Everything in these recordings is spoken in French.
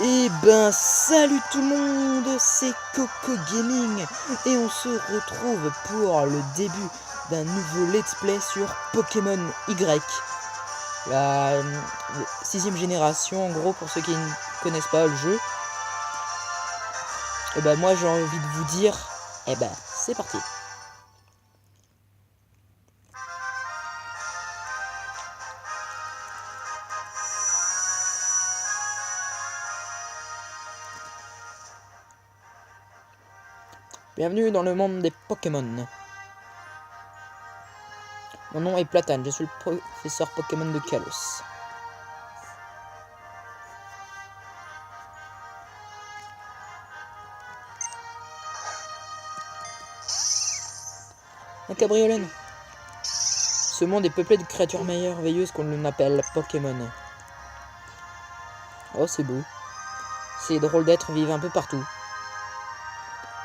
Eh ben salut tout le monde, c'est Coco Gaming et on se retrouve pour le début d'un nouveau let's play sur Pokémon Y. La 6ème génération en gros pour ceux qui ne connaissent pas le jeu. Et ben moi j'ai envie de vous dire, eh ben c'est parti. Bienvenue dans le monde des Pokémon. Mon nom est Platane, je suis le professeur Pokémon de Kalos. Un cabriolet. Ce monde est peuplé de créatures merveilleuses qu'on appelle Pokémon. Oh, c'est beau. Ces drôles d'êtres vivent un peu partout.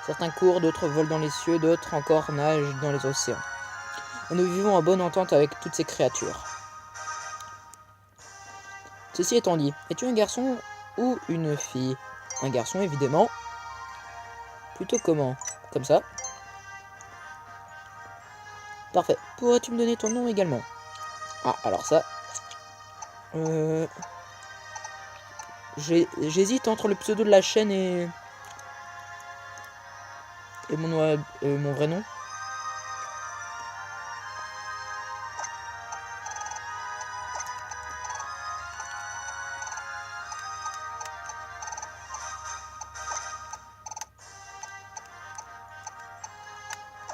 Certains courent, d'autres volent dans les cieux, d'autres encore nagent dans les océans. Et nous vivons en bonne entente avec toutes ces créatures. Ceci étant dit, es-tu un garçon ou une fille? Un garçon, évidemment. Plutôt comment? Comme ça. Parfait. Pourrais-tu me donner ton nom également? Ah, alors ça... J'hésite entre le pseudo de la chaîne et mon vrai nom.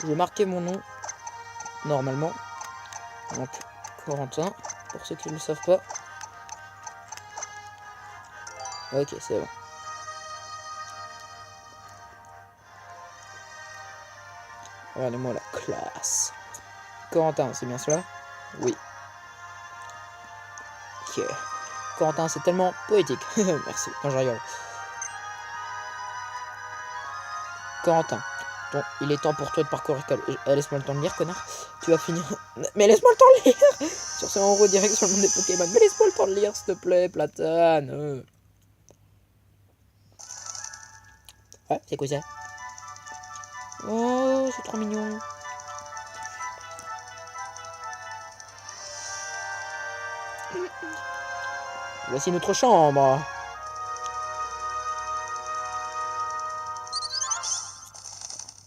Je vais marquer mon nom, normalement. Donc, Corentin, pour ceux qui ne le savent pas. Ok, c'est bon. Regardez-moi la classe. Corentin, c'est bien cela? Oui. Ok. Corentin, c'est tellement poétique. Merci. Non, je rigole. Corentin, il est temps pour toi de parcourir. Laisse-moi le temps de lire, connard. Tu vas finir. Mais laisse-moi le temps de lire. Sur ce, en redirect sur le monde des Pokémon. Mais laisse-moi le temps de lire, s'il te plaît, Platane. Ouais, c'est quoi ça? Oh, c'est trop mignon. Voici notre chambre.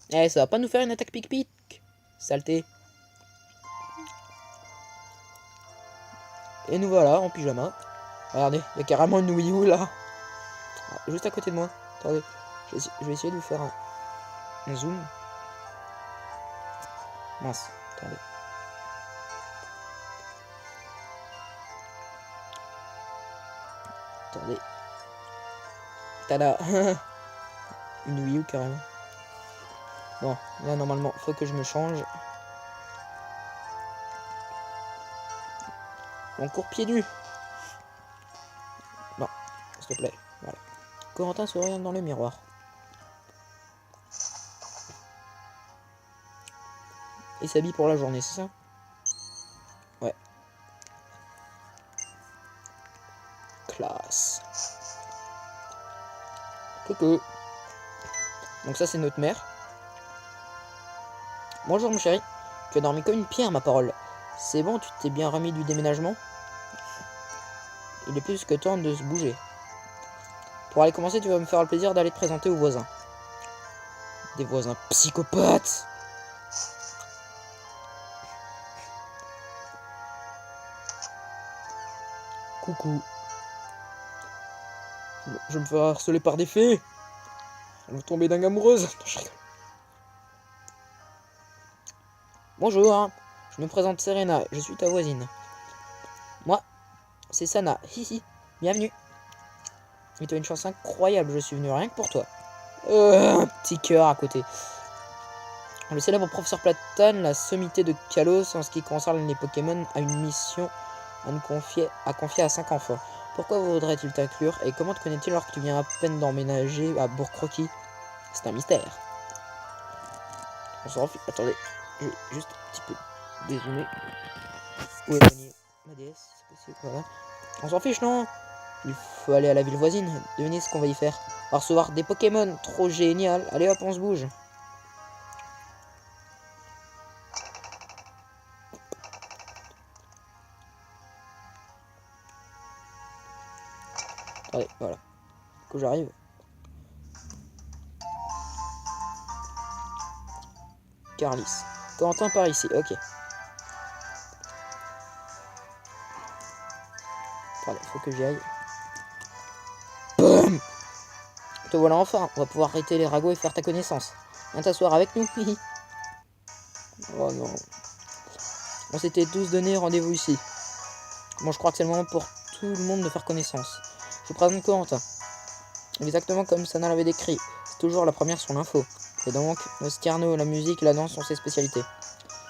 Eh, ça va pas nous faire une attaque pic-pic? Saleté. Et nous voilà en pyjama. Regardez, il y a carrément une Wii U là. Juste à côté de moi. Attendez, je vais essayer de vous faire un zoom. Mince, attendez. Attendez. Tada. Une Wii U carrément. Bon, là normalement, faut que je me change. On court pieds nus. Non, s'il te plaît. Voilà. Corentin se regarde dans le miroir. Il s'habille pour la journée, c'est ça? Ouais. Classe. Coucou. Donc ça, c'est notre mère. Bonjour mon chéri. Tu as dormi comme une pierre, ma parole. C'est bon, tu t'es bien remis du déménagement? Il est plus que temps de se bouger. Pour aller commencer, tu vas me faire le plaisir d'aller te présenter aux voisins. Des voisins psychopathes. Coucou. Je me fais harceler par des fées. Elles vont tomber dingue amoureuse. Non, je rigole. Bonjour, hein. Je me présente Serena, je suis ta voisine. Moi, c'est Sana. Hihi, bienvenue. Et tu as une chance incroyable, je suis venu rien que pour toi. Un petit cœur à côté. Le célèbre professeur Platane, la sommité de Kalos en ce qui concerne les Pokémon, a une mission à confier à 5 enfants. Pourquoi voudrait-il t'inclure et comment te connaît-il alors que tu viens à peine d'emménager à Bourg-Croquis? C'est un mystère. On s'en fiche. Attendez, je vais juste un petit peu dézoomer. Où est ma DS? C'est possible, voilà. On s'en fiche, non? Il faut aller à la ville voisine. Devinez ce qu'on va y faire. On va recevoir des Pokémon. Trop génial. Allez hop, on se bouge. Allez, voilà. Que j'arrive. Carlis. Quentin par ici. Ok. Allez, faut que j'y aille. Boum. Te voilà enfin. On va pouvoir arrêter les ragots et faire ta connaissance. Viens t'asseoir avec nous. Oh non. On s'était tous donné rendez-vous ici. Bon, je crois que c'est le moment pour tout le monde de faire connaissance. Je vous présente Corentin. Exactement comme Sana l'avait décrit. C'est toujours la première sur l'info. Et donc, le Scarno, la musique et la danse sont ses spécialités.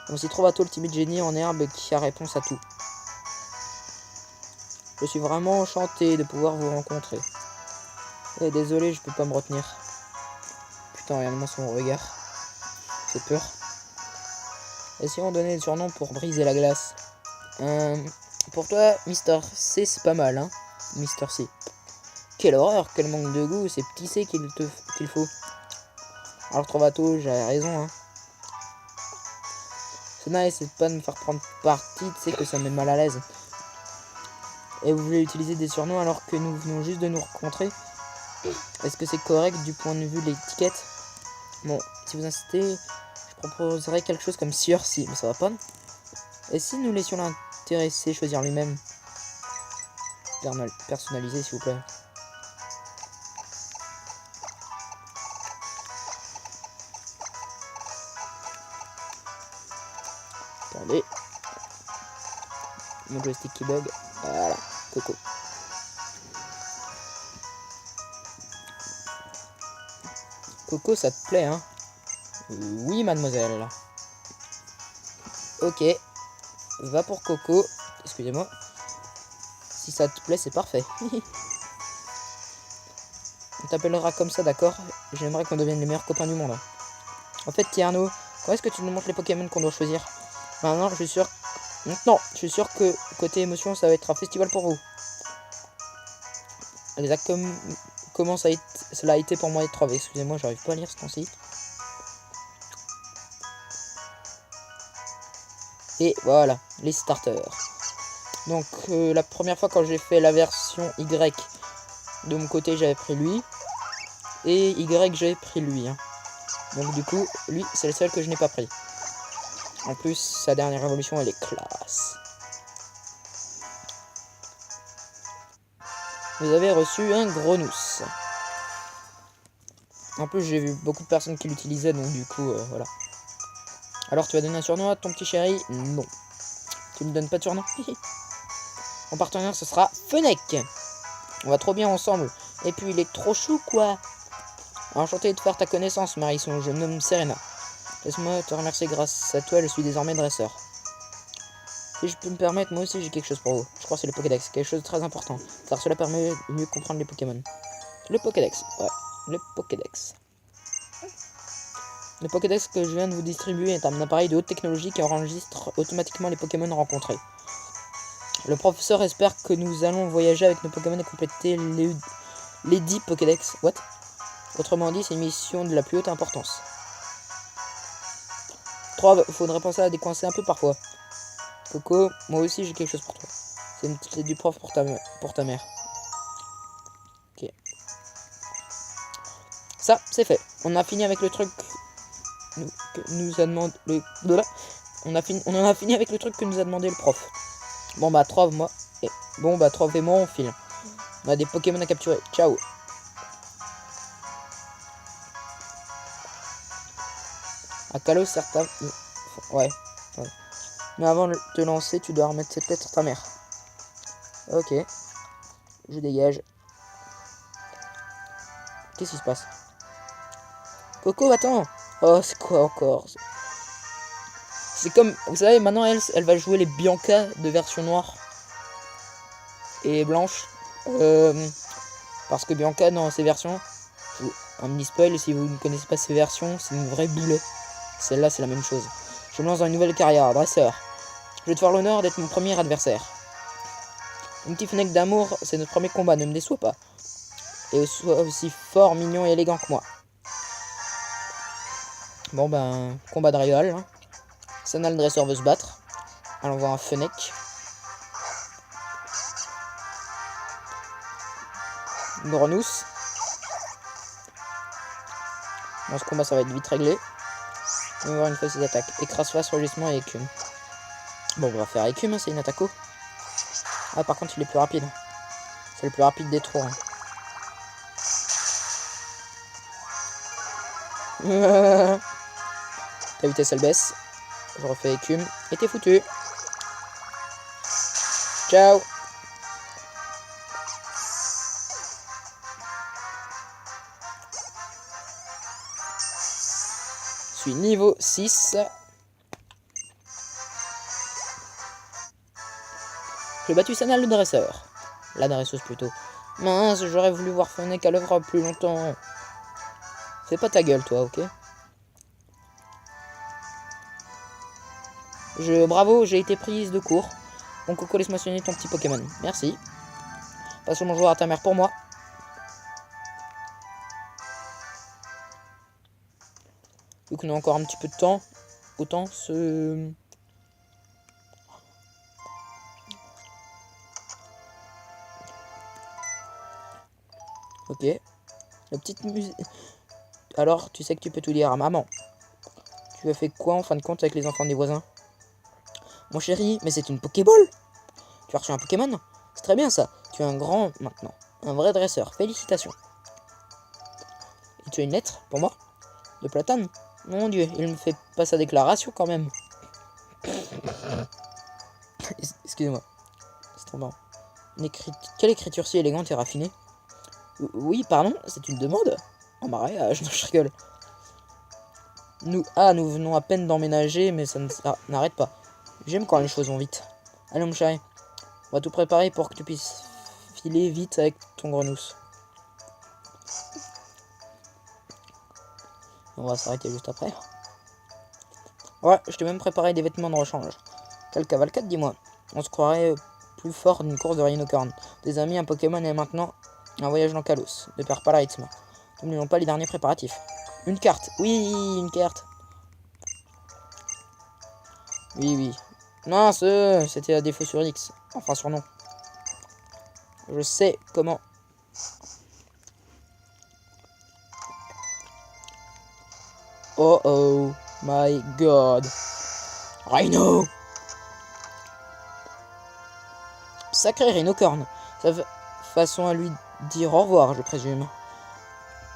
On s'y trouve à le timide génie en herbe qui a réponse à tout. Je suis vraiment enchanté de pouvoir vous rencontrer. Et désolé, je peux pas me retenir. Putain, regarde-moi son regard. C'est peur. Essayons de donner le surnom pour briser la glace. Pour toi, Mister C, c'est pas mal, hein. Mister C. Quelle horreur, quel manque de goût, c'est petit C qu'il faut. Alors Trovato, j'avais raison, hein. Sana essaie pas de me faire prendre parti, tu sais que ça me met mal à l'aise. Et vous voulez utiliser des surnoms alors que nous venons juste de nous rencontrer? Est-ce que c'est correct du point de vue de l'étiquette? Bon, si vous insistez, je proposerais quelque chose comme Sir Si, mais ça va pas. Et si nous laissions l'intéressé choisir lui-même? Personnalisé, s'il vous plaît. Attendez. Mon joystick qui bug. Voilà, Coco. Coco, ça te plaît, hein? Oui, mademoiselle. Ok. Va pour Coco. Excusez-moi. Si ça te plaît, c'est parfait. On t'appellera comme ça, d'accord? J'aimerais qu'on devienne les meilleurs copains du monde. En fait, Tierno, quand est-ce que tu nous montres les Pokémon qu'on doit choisir? Maintenant, je suis sûr... Maintenant, je suis sûr que côté émotion, ça va être un festival pour vous. Exactement comment cela a été pour moi et Trove. Excusez-moi, j'arrive pas à lire ce temps-ci. Et voilà, les starters. Donc, la première fois quand j'ai fait la version Y, de mon côté, j'avais pris lui. Et Y, j'avais pris lui. Hein. Donc, du coup, lui, c'est le seul que je n'ai pas pris. En plus, sa dernière évolution, elle est classe. Vous avez reçu un Gronous. En plus, j'ai vu beaucoup de personnes qui l'utilisaient, donc du coup, voilà. Alors, tu vas donner un surnom à ton petit chéri? Non. Tu ne me donnes pas de surnom? Mon partenaire, ce sera Fennec. On va trop bien ensemble. Et puis, il est trop chou, quoi. Enchanté de faire ta connaissance, Marisson. Je me nomme Serena. Laisse-moi te remercier, grâce à toi, je suis désormais dresseur. Si je peux me permettre, moi aussi j'ai quelque chose pour vous. Je crois que c'est le Pokédex, quelque chose de très important, car cela permet de mieux comprendre les Pokémon. Le Pokédex, ouais, le Pokédex. Le Pokédex que je viens de vous distribuer est un appareil de haute technologie qui enregistre automatiquement les Pokémon rencontrés. Le professeur espère que nous allons voyager avec nos Pokémon et compléter les 10 Pokédex. What? Autrement dit, c'est une mission de la plus haute importance. 3, faudrait penser à décoincer un peu parfois. Coco, moi aussi j'ai quelque chose pour toi. C'est une petite lettre du prof pour ta mère. Ok. Ça, c'est fait. On a fini avec le truc que nous a demandé on en a fini avec le truc que nous a demandé le prof. Bon bah Trove moi. Trove et moi on file. On a des Pokémon à capturer. Ciao. À Kalos, certains. Ouais. Mais avant de te lancer, tu dois remettre cette lettre sur ta mère. Ok. Je dégage. Qu'est-ce qui se passe? Coco, attends. Oh, c'est quoi encore? C'est comme... Vous savez, maintenant, elle va jouer les Bianca de version noire. Et blanche. Parce que Bianca, dans ses versions... Un mini spoil, si vous ne connaissez pas ces versions, c'est une vraie boulet. Celle-là, c'est la même chose. Je me lance dans une nouvelle carrière, dresseur. Je vais te faire l'honneur d'être mon premier adversaire. Une petite fenêtre d'amour, c'est notre premier combat, ne me déçois pas. Et sois aussi fort, mignon et élégant que moi. Bon ben, combat de rival. Hein. Sana le dresseur veut se battre. Allons voir un Fennec. Gornous. Dans ce combat, ça va être vite réglé. On va voir une fois ses attaques. Écrase face, rugissement et écume. Bon, on va faire écume, hein, c'est une attaque. Ah, par contre, il est plus rapide. C'est le plus rapide des trois. Hein. Ta vitesse, elle baisse. Je refais écume. Et t'es foutu. Ciao. Je suis niveau 6. J'ai battu Sana le dresseur. La dresseuse plutôt. Mince, j'aurais voulu voir Fennec à l'œuvre plus longtemps. Fais pas ta gueule, toi, ok? Bravo, j'ai été prise de court. Bon, Coco, laisse-moi soigner ton petit Pokémon. Merci. Passe mon joueur à ta mère pour moi. Vu qu'on a encore un petit peu de temps, autant se... Ok. La petite musique... Alors, tu sais que tu peux tout dire à maman. Tu as fait quoi en fin de compte avec les enfants des voisins? Mon chéri, mais c'est une Pokéball. Tu as reçu un Pokémon? C'est très bien ça. Tu es un grand maintenant. Un vrai dresseur. Félicitations. Et tu as une lettre pour moi? De Platane? Mon Dieu, il me fait pas sa déclaration quand même. Excusez-moi. C'est trop marrant. Quelle écriture si élégante et raffinée. Oui, pardon, c'est une demande? En mariage? Non, je rigole. Nous venons à peine d'emménager, mais ça n'arrête pas. J'aime quand les choses vont vite. Allez, mon chéri. On va tout préparer pour que tu puisses filer vite avec ton Grenousse. On va s'arrêter juste après. Ouais, je t'ai même préparé des vêtements de rechange. Quelle cavalcade, dis-moi. On se croirait plus fort d'une course de rhinocorne. Des amis, un Pokémon et maintenant un voyage dans Kalos. Ne perds pas le rythme. N'oublions pas les derniers préparatifs. Une carte. Oui, une carte. Oui, oui. Non, c'était à défaut sur X. Enfin, sur non. Je sais comment. Oh oh. My God. Rhino. Sacré Rhinocorne. Sa façon à lui dire au revoir, je présume.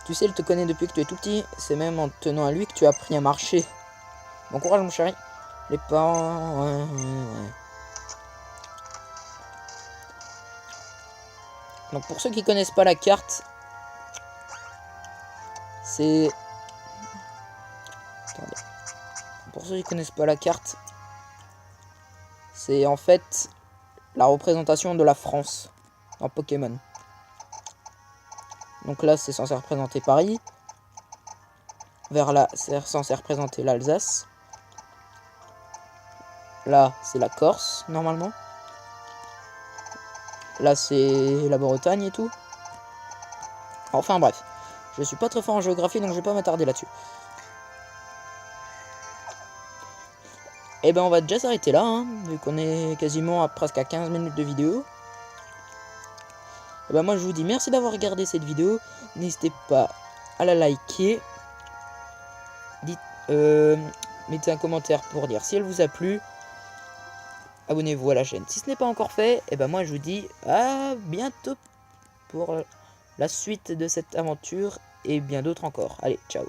Tu sais, il te connaît depuis que tu es tout petit. C'est même en tenant à lui que tu as appris à marcher. Bon courage, mon chéri. Les parents... Ouais. Donc pour ceux qui connaissent pas la carte, c'est... Attendez. Pour ceux qui connaissent pas la carte, c'est en fait la représentation de la France dans Pokémon. Donc là, c'est censé représenter Paris. Vers là, c'est censé représenter l'Alsace. Là, c'est la Corse, normalement. Là, c'est la Bretagne et tout. Enfin, bref. Je suis pas très fort en géographie, donc je vais pas m'attarder là-dessus. Et ben, on va déjà s'arrêter là, hein, vu qu'on est quasiment presque à 15 minutes de vidéo. Et ben, moi, je vous dis merci d'avoir regardé cette vidéo. N'hésitez pas à la liker. Mettez un commentaire pour dire si elle vous a plu. Abonnez-vous à la chaîne si ce n'est pas encore fait. Et ben moi je vous dis à bientôt pour la suite de cette aventure et bien d'autres encore. Allez, ciao.